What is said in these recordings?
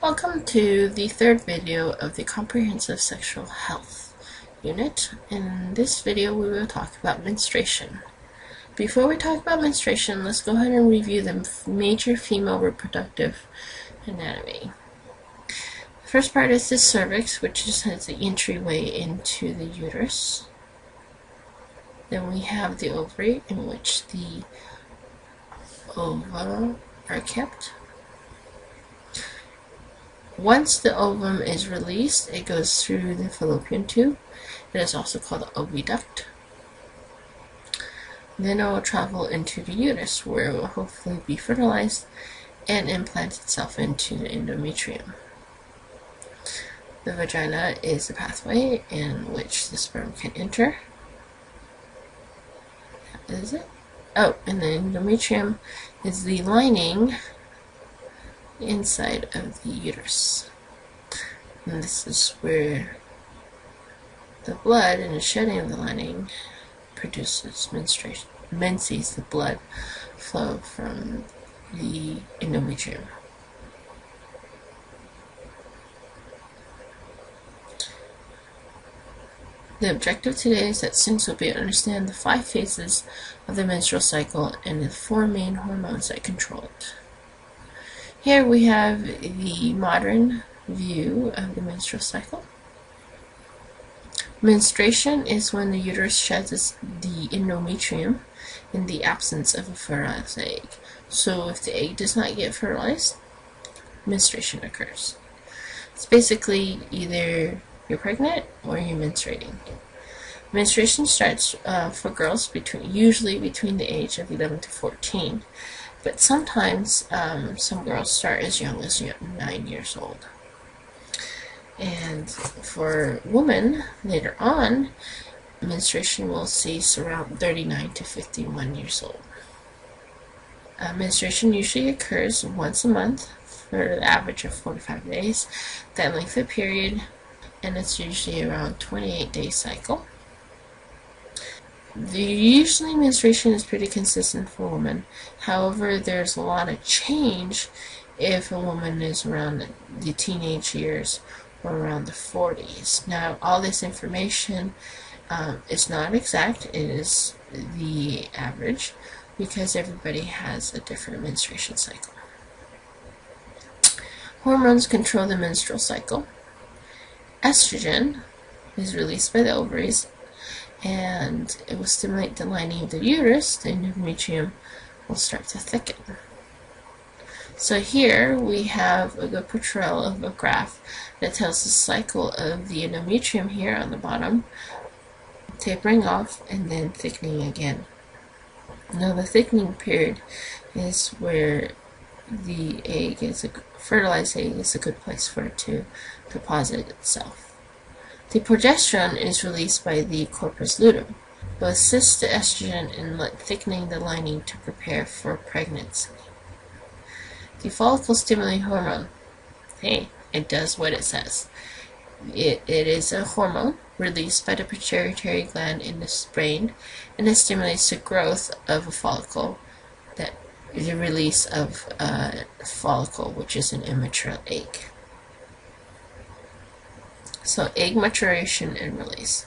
Welcome to the third video of the Comprehensive Sexual Health unit. In this video we will talk about menstruation. Before we talk about menstruation, let's go ahead and review the major female reproductive anatomy. The first part is the cervix, which is the entryway into the uterus. Then we have the ovary, in which the ova are kept. Once the ovum is released, it goes through the fallopian tube. It is also called the oviduct. Then it will travel into the uterus, where it will hopefully be fertilized and implant itself into the endometrium. The vagina is the pathway in which the sperm can enter. That is it. Oh, and the endometrium is the lining inside of the uterus. And this is where the blood and the shedding of the lining produces menstruation. Menses, the blood flow from the endometrium. The objective today is that students will be able to understand the 5 phases of the menstrual cycle and the 4 main hormones that control it. Here we have the modern view of the menstrual cycle. Menstruation is when the uterus sheds the endometrium in the absence of a fertilized egg. So if the egg does not get fertilized, menstruation occurs. It's basically either you're pregnant or you're menstruating. Menstruation starts for girls usually between the age of 11 to 14. But sometimes some girls start as young as 9 years old. And for women, later on, menstruation will cease around 39 to 51 years old. Menstruation usually occurs once a month for the average of 45 days. That length of period, and it's usually around 28-day cycle. Usually menstruation is pretty consistent for women. However, there's a lot of change if a woman is around the teenage years or around the 40s. Now, all this information is not exact. It is the average because everybody has a different menstruation cycle. Hormones control the menstrual cycle. Estrogen is released by the ovaries, and it will stimulate the lining of the uterus. The endometrium will start to thicken. So here we have a good portrayal of a graph that tells the cycle of the endometrium here on the bottom, tapering off and then thickening again. Now the thickening period is where the egg fertilized egg is a good place for it to deposit itself. The progesterone is released by the corpus luteum. It will assist the estrogen in thickening the lining to prepare for pregnancy. The follicle-stimulating hormone, hey, it does what it says. It is a hormone released by the pituitary gland in the brain, and it stimulates the growth of a follicle, that is the release of a follicle, which is an immature egg. So egg maturation and release.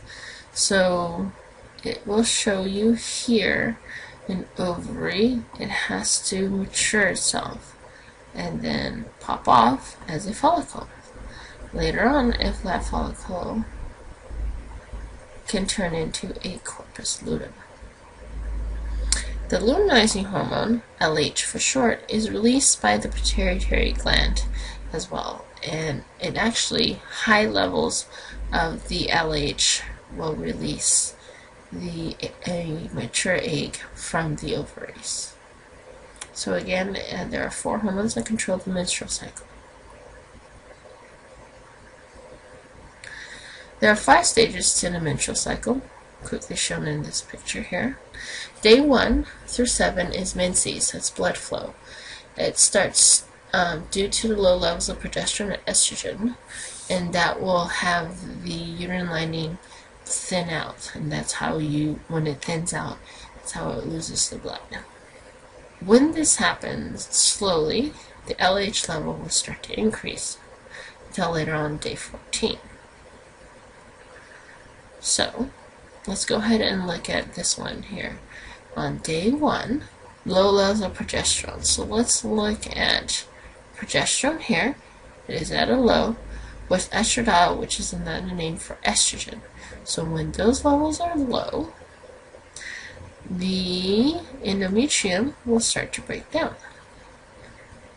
So it will show you here an ovary. It has to mature itself and then pop off as a follicle. Later on, if that follicle can turn into a corpus luteum. The luteinizing hormone, LH for short, is released by the pituitary gland as well. And it actually, high levels of the LH will release a mature egg from the ovaries. So again, there are 4 hormones that control the menstrual cycle. There are 5 stages to the menstrual cycle, quickly shown in this picture here. Day 1 through 7 is menses, that's blood flow. It starts due to the low levels of progesterone and estrogen, and that will have the uterine lining thin out, and that's how when it thins out, that's how it loses the blood. When this happens slowly, the LH level will start to increase. until later on day 14. So let's go ahead and look at this one here. On day 1, low levels of progesterone. So let's look at progesterone here. It is at a low, with estradiol, which is another name for estrogen. So when those levels are low, the endometrium will start to break down.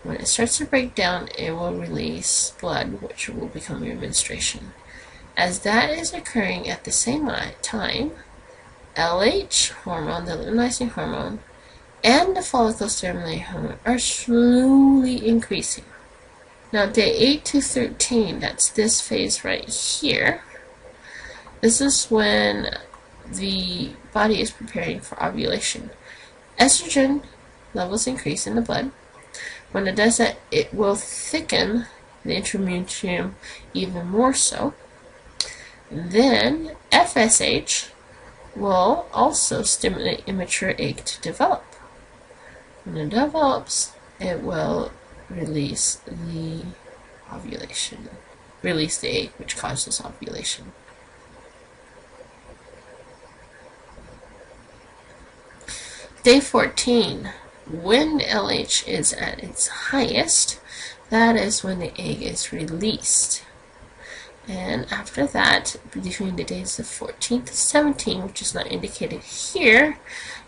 When it starts to break down, it will release blood, which will become your menstruation. As that is occurring at the same time, LH hormone, the luteinizing hormone, and the follicle stimulating hormone are slowly increasing. Now, day 8 to 13, that's this phase right here. This is when the body is preparing for ovulation. Estrogen levels increase in the blood. When it does that, it will thicken the endometrium even more so. Then FSH will also stimulate immature egg to develop. When it develops, it will release the egg, which causes ovulation. Day 14, when LH is at its highest, that is when the egg is released. And after that, between the days of 14 to 17, which is not indicated here,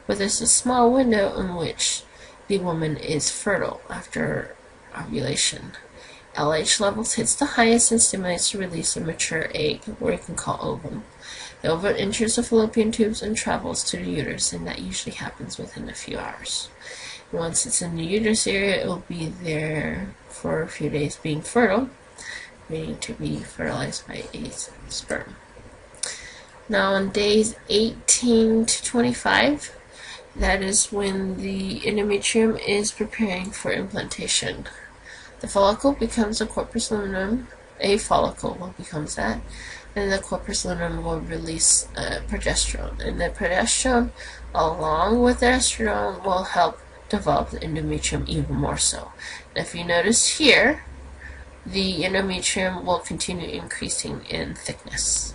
but there's a small window in which the woman is fertile after ovulation. LH levels hits the highest and stimulates the release of mature egg, or you can call ovum. The ovum enters the fallopian tubes and travels to the uterus, and that usually happens within a few hours. Once it's in the uterus area, it will be there for a few days being fertile, waiting to be fertilized by a sperm. Now on days 18 to 25, that is when the endometrium is preparing for implantation. The follicle becomes a corpus luteum, a follicle becomes that, and the corpus luteum will release progesterone. And the progesterone, along with the estradiol, will help develop the endometrium even more so. And if you notice here, the endometrium will continue increasing in thickness.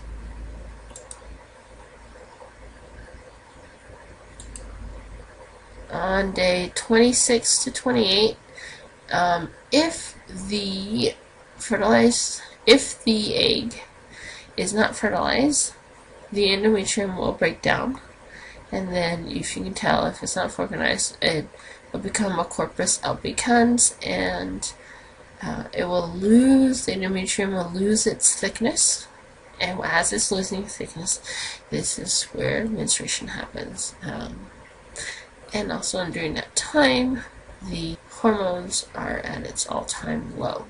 On day 26 to 28, if the egg is not fertilized, the endometrium will break down, and then if you can tell, if it's not organized, it will become a corpus albicans, and the endometrium will lose its thickness, and as it's losing thickness, this is where menstruation happens. And also during that time, the hormones are at its all-time low.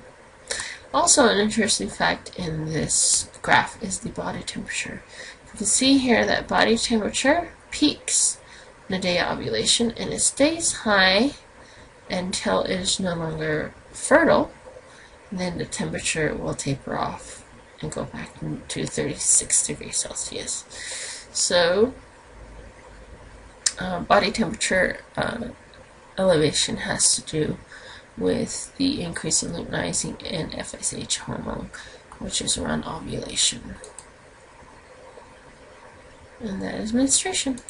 Also, an interesting fact in this graph is the body temperature. You can see here that body temperature peaks on the day of ovulation, and it stays high until it is no longer fertile. And then the temperature will taper off and go back to 36 degrees Celsius. So, body temperature elevation has to do with the increase in luteinizing and FSH hormone, which is around ovulation. And that is menstruation.